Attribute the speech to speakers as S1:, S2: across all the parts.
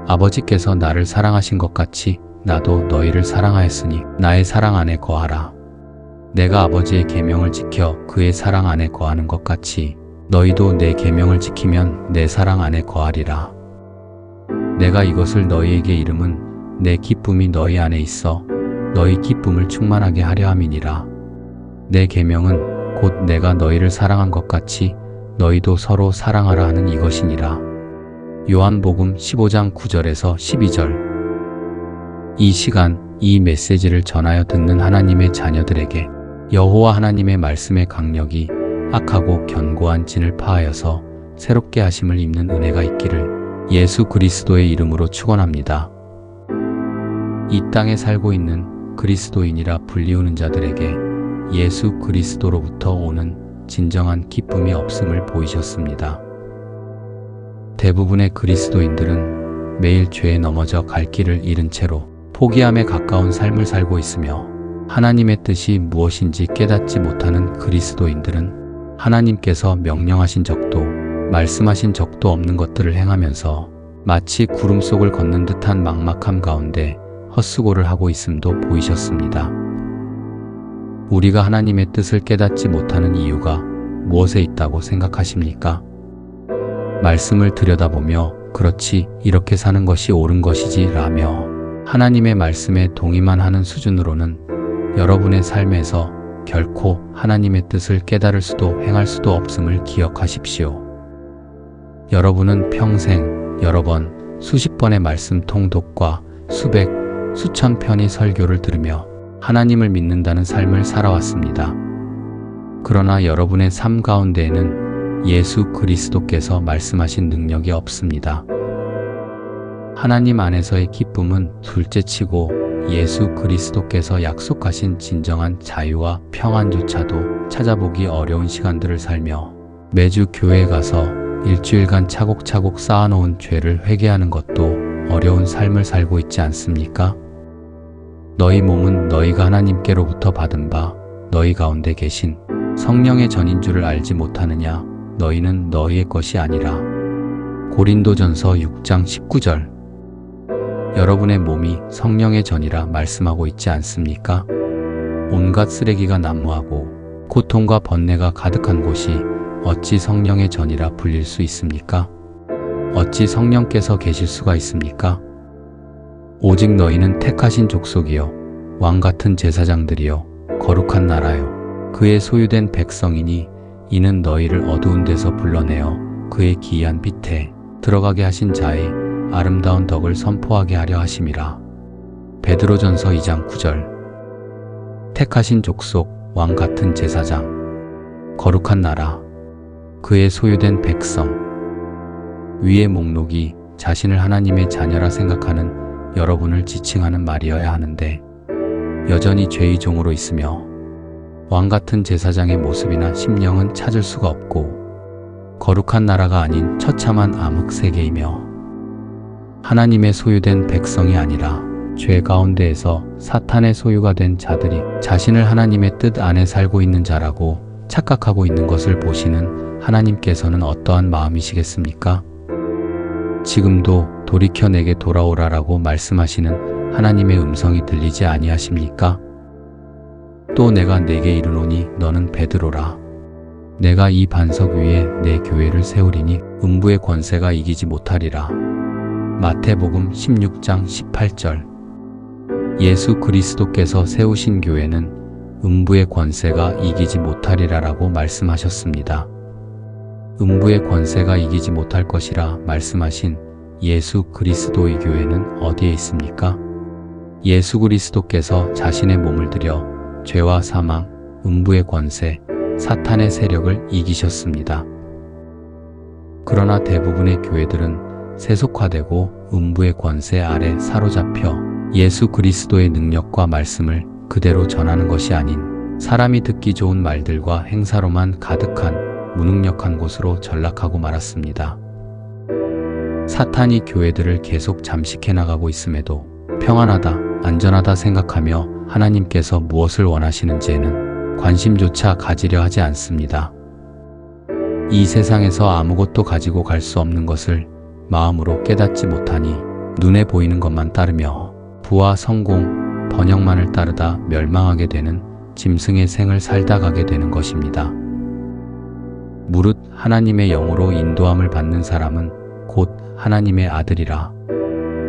S1: 아버지께서 나를 사랑하신 것 같이 나도 너희를 사랑하였으니 나의 사랑 안에 거하라. 내가 아버지의 계명을 지켜 그의 사랑 안에 거하는 것 같이 너희도 내 계명을 지키면 내 사랑 안에 거하리라. 내가 이것을 너희에게 이름은 내 기쁨이 너희 안에 있어 너희 기쁨을 충만하게 하려 함이니라. 내 계명은 곧 내가 너희를 사랑한 것 같이 너희도 서로 사랑하라 하는 이것이니라. 요한복음 15장 9절에서 12절. 이 시간, 이 메시지를 전하여 듣는 하나님의 자녀들에게 여호와 하나님의 말씀의 강력이 악하고 견고한 진을 파하여서 새롭게 하심을 입는 은혜가 있기를 예수 그리스도의 이름으로 축원합니다. 이 땅에 살고 있는 그리스도인이라 불리우는 자들에게 예수 그리스도로부터 오는 진정한 기쁨이 없음을 보이셨습니다. 대부분의 그리스도인들은 매일 죄에 넘어져 갈 길을 잃은 채로 포기함에 가까운 삶을 살고 있으며 하나님의 뜻이 무엇인지 깨닫지 못하는 그리스도인들은 하나님께서 명령하신 적도 말씀하신 적도 없는 것들을 행하면서 마치 구름 속을 걷는 듯한 막막함 가운데 헛수고를 하고 있음도 보이셨습니다. 우리가 하나님의 뜻을 깨닫지 못하는 이유가 무엇에 있다고 생각하십니까? 말씀을 들여다보며 그렇지 이렇게 사는 것이 옳은 것이지 라며 하나님의 말씀에 동의만 하는 수준으로는 여러분의 삶에서 결코 하나님의 뜻을 깨달을 수도 행할 수도 없음을 기억하십시오. 여러분은 평생 여러 번, 수십 번의 말씀 통독과 수백, 수천 편의 설교를 들으며 하나님을 믿는다는 삶을 살아왔습니다. 그러나 여러분의 삶 가운데에는 예수 그리스도께서 말씀하신 능력이 없습니다. 하나님 안에서의 기쁨은 둘째치고 예수 그리스도께서 약속하신 진정한 자유와 평안조차도 찾아보기 어려운 시간들을 살며 매주 교회에 가서 일주일간 차곡차곡 쌓아놓은 죄를 회개하는 것도 어려운 삶을 살고 있지 않습니까? 너희 몸은 너희가 하나님께로부터 받은 바 너희 가운데 계신 성령의 전인 줄을 알지 못하느냐? 너희는 너희의 것이 아니라. 고린도전서 6장 19절. 여러분의 몸이 성령의 전이라 말씀하고 있지 않습니까? 온갖 쓰레기가 난무하고 고통과 번뇌가 가득한 곳이 어찌 성령의 전이라 불릴 수 있습니까? 어찌 성령께서 계실 수가 있습니까? 오직 너희는 택하신 족속이요 왕같은 제사장들이요 거룩한 나라요 그의 소유된 백성이니 이는 너희를 어두운 데서 불러내어 그의 기이한 빛에 들어가게 하신 자의 아름다운 덕을 선포하게 하려 하심이라. 베드로전서 2장 9절. 택하신 족속, 왕같은 제사장, 거룩한 나라, 그의 소유된 백성. 위의 목록이 자신을 하나님의 자녀라 생각하는 여러분을 지칭하는 말이어야 하는데 여전히 죄의 종으로 있으며 왕같은 제사장의 모습이나 심령은 찾을 수가 없고 거룩한 나라가 아닌 처참한 암흑 세계이며 하나님의 소유된 백성이 아니라 죄 가운데에서 사탄의 소유가 된 자들이 자신을 하나님의 뜻 안에 살고 있는 자라고 착각하고 있는 것을 보시는 하나님께서는 어떠한 마음이시겠습니까? 지금도 돌이켜 내게 돌아오라라고 말씀하시는 하나님의 음성이 들리지 아니하십니까? 또 내가 내게 이르노니 너는 베드로라. 내가 이 반석 위에 내 교회를 세우리니 음부의 권세가 이기지 못하리라. 마태복음 16장 18절. 예수 그리스도께서 세우신 교회는 음부의 권세가 이기지 못하리라라고 말씀하셨습니다. 음부의 권세가 이기지 못할 것이라 말씀하신 예수 그리스도의 교회는 어디에 있습니까? 예수 그리스도께서 자신의 몸을 들여 죄와 사망, 음부의 권세, 사탄의 세력을 이기셨습니다. 그러나 대부분의 교회들은 세속화되고 음부의 권세 아래 사로잡혀 예수 그리스도의 능력과 말씀을 그대로 전하는 것이 아닌 사람이 듣기 좋은 말들과 행사로만 가득한 무능력한 곳으로 전락하고 말았습니다. 사탄이 교회들을 계속 잠식해 나가고 있음에도 평안하다, 안전하다 생각하며 하나님께서 무엇을 원하시는지에는 관심조차 가지려 하지 않습니다. 이 세상에서 아무것도 가지고 갈 수 없는 것을 마음으로 깨닫지 못하니 눈에 보이는 것만 따르며 부와 성공, 번영만을 따르다 멸망하게 되는 짐승의 생을 살다 가게 되는 것입니다. 무릇 하나님의 영으로 인도함을 받는 사람은 곧 하나님의 아들이라.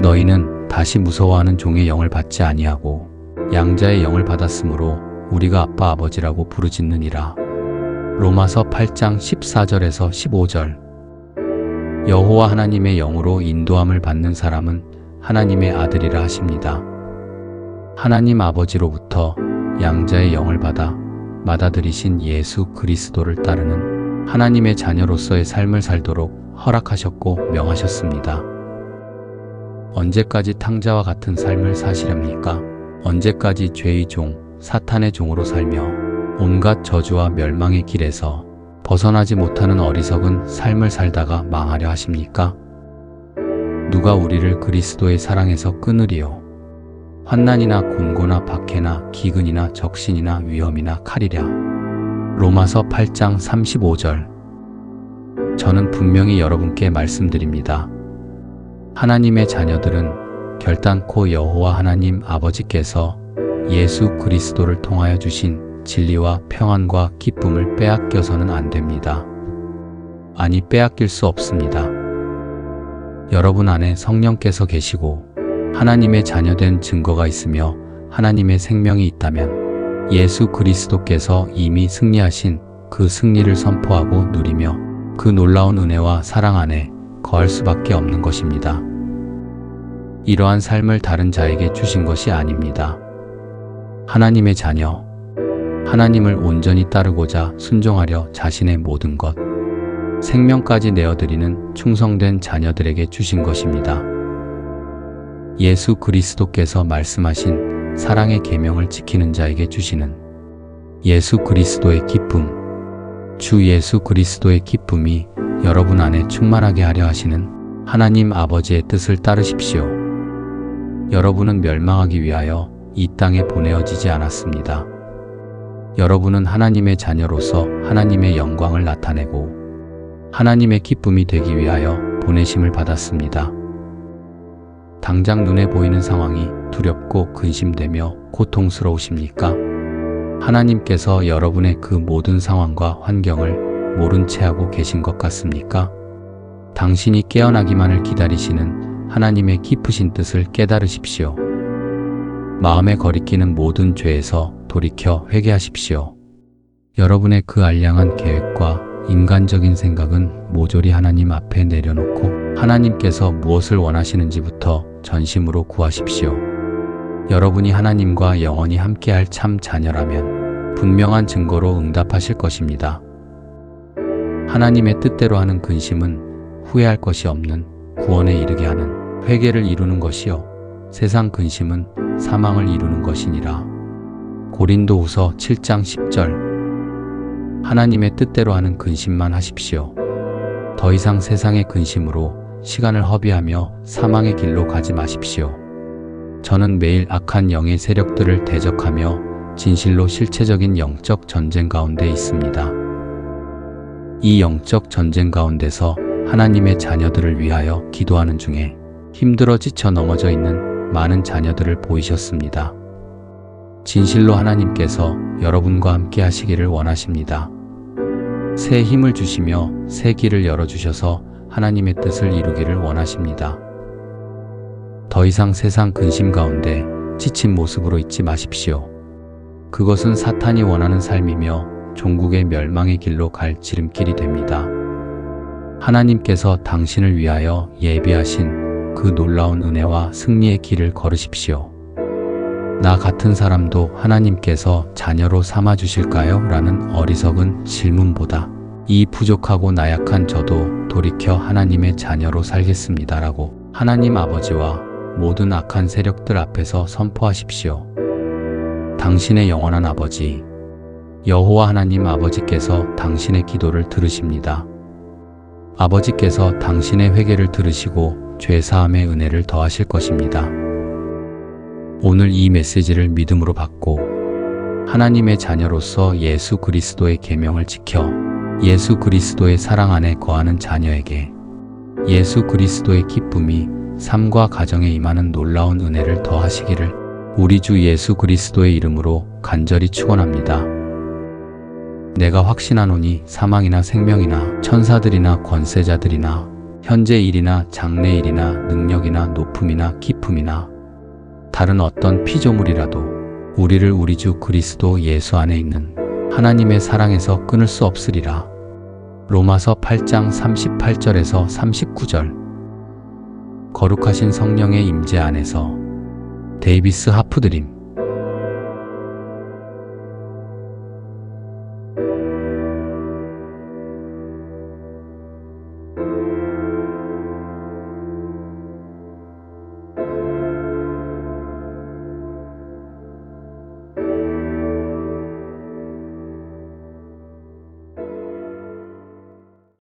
S1: 너희는 다시 무서워하는 종의 영을 받지 아니하고 양자의 영을 받았으므로 우리가 아빠 아버지라고 부르짖느니라. 로마서 8장 14절에서 15절. 여호와 하나님의 영으로 인도함을 받는 사람은 하나님의 아들이라 하십니다. 하나님 아버지로부터 양자의 영을 받아 맏아들이신 예수 그리스도를 따르는 하나님의 자녀로서의 삶을 살도록 허락하셨고 명하셨습니다. 언제까지 탕자와 같은 삶을 사시렵니까? 언제까지 죄의 종, 사탄의 종으로 살며 온갖 저주와 멸망의 길에서 벗어나지 못하는 어리석은 삶을 살다가 망하려 하십니까? 누가 우리를 그리스도의 사랑에서 끊으리요? 환난이나 곤고나 박해나 기근이나 적신이나 위험이나 칼이랴. 로마서 8장 35절. 저는 분명히 여러분께 말씀드립니다. 하나님의 자녀들은 결단코 여호와 하나님 아버지께서 예수 그리스도를 통하여 주신 진리와 평안과 기쁨을 빼앗겨서는 안 됩니다. 아니, 빼앗길 수 없습니다. 여러분 안에 성령께서 계시고 하나님의 자녀된 증거가 있으며 하나님의 생명이 있다면 예수 그리스도께서 이미 승리하신 그 승리를 선포하고 누리며 그 놀라운 은혜와 사랑 안에 거할 수밖에 없는 것입니다. 이러한 삶을 다른 자에게 주신 것이 아닙니다. 하나님의 자녀, 하나님을 온전히 따르고자 순종하려 자신의 모든 것, 생명까지 내어드리는 충성된 자녀들에게 주신 것입니다. 예수 그리스도께서 말씀하신 사랑의 계명을 지키는 자에게 주시는 예수 그리스도의 기쁨, 주 예수 그리스도의 기쁨이 여러분 안에 충만하게 하려 하시는 하나님 아버지의 뜻을 따르십시오. 여러분은 멸망하기 위하여 이 땅에 보내어지지 않았습니다. 여러분은 하나님의 자녀로서 하나님의 영광을 나타내고 하나님의 기쁨이 되기 위하여 보내심을 받았습니다. 당장 눈에 보이는 상황이 두렵고 근심되며 고통스러우십니까? 하나님께서 여러분의 그 모든 상황과 환경을 모른 채 하고 계신 것 같습니까? 당신이 깨어나기만을 기다리시는 하나님의 깊으신 뜻을 깨달으십시오. 마음에 거리끼는 모든 죄에서 돌이켜 회개하십시오. 여러분의 그 알량한 계획과 인간적인 생각은 모조리 하나님 앞에 내려놓고 하나님께서 무엇을 원하시는지부터 전심으로 구하십시오. 여러분이 하나님과 영원히 함께할 참 자녀라면 분명한 증거로 응답하실 것입니다. 하나님의 뜻대로 하는 근심은 후회할 것이 없는 구원에 이르게 하는 회개를 이루는 것이요 세상 근심은 사망을 이루는 것이니라. 고린도후서 7장 10절. 하나님의 뜻대로 하는 근심만 하십시오. 더 이상 세상의 근심으로 시간을 허비하며 사망의 길로 가지 마십시오. 저는 매일 악한 영의 세력들을 대적하며 진실로 실체적인 영적 전쟁 가운데 있습니다. 이 영적 전쟁 가운데서 하나님의 자녀들을 위하여 기도하는 중에 힘들어 지쳐 넘어져 있는 많은 자녀들을 보이셨습니다. 진실로 하나님께서 여러분과 함께 하시기를 원하십니다. 새 힘을 주시며 새 길을 열어주셔서 하나님의 뜻을 이루기를 원하십니다. 더 이상 세상 근심 가운데 지친 모습으로 있지 마십시오. 그것은 사탄이 원하는 삶이며 종국의 멸망의 길로 갈 지름길이 됩니다. 하나님께서 당신을 위하여 예비하신 그 놀라운 은혜와 승리의 길을 걸으십시오. 나 같은 사람도 하나님께서 자녀로 삼아 주실까요? 라는 어리석은 질문보다 이 부족하고 나약한 저도 돌이켜 하나님의 자녀로 살겠습니다 라고 하나님 아버지와 모든 악한 세력들 앞에서 선포하십시오. 당신의 영원한 아버지 여호와 하나님 아버지께서 당신의 기도를 들으십니다. 아버지께서 당신의 회개를 들으시고 죄사함의 은혜를 더하실 것입니다. 오늘 이 메시지를 믿음으로 받고 하나님의 자녀로서 예수 그리스도의 계명을 지켜 예수 그리스도의 사랑 안에 거하는 자녀에게 예수 그리스도의 기쁨이 삶과 가정에 임하는 놀라운 은혜를 더하시기를 우리 주 예수 그리스도의 이름으로 간절히 축원합니다. 내가 확신하노니 사망이나 생명이나 천사들이나 권세자들이나 현재 일이나 장래 일이나 능력이나 높음이나 깊음이나 다른 어떤 피조물이라도 우리를 우리 주 그리스도 예수 안에 있는 하나님의 사랑에서 끊을 수 없으리라. 로마서 8장 38절에서 39절. 거룩하신 성령의 임재 안에서 데이비스 하프드림.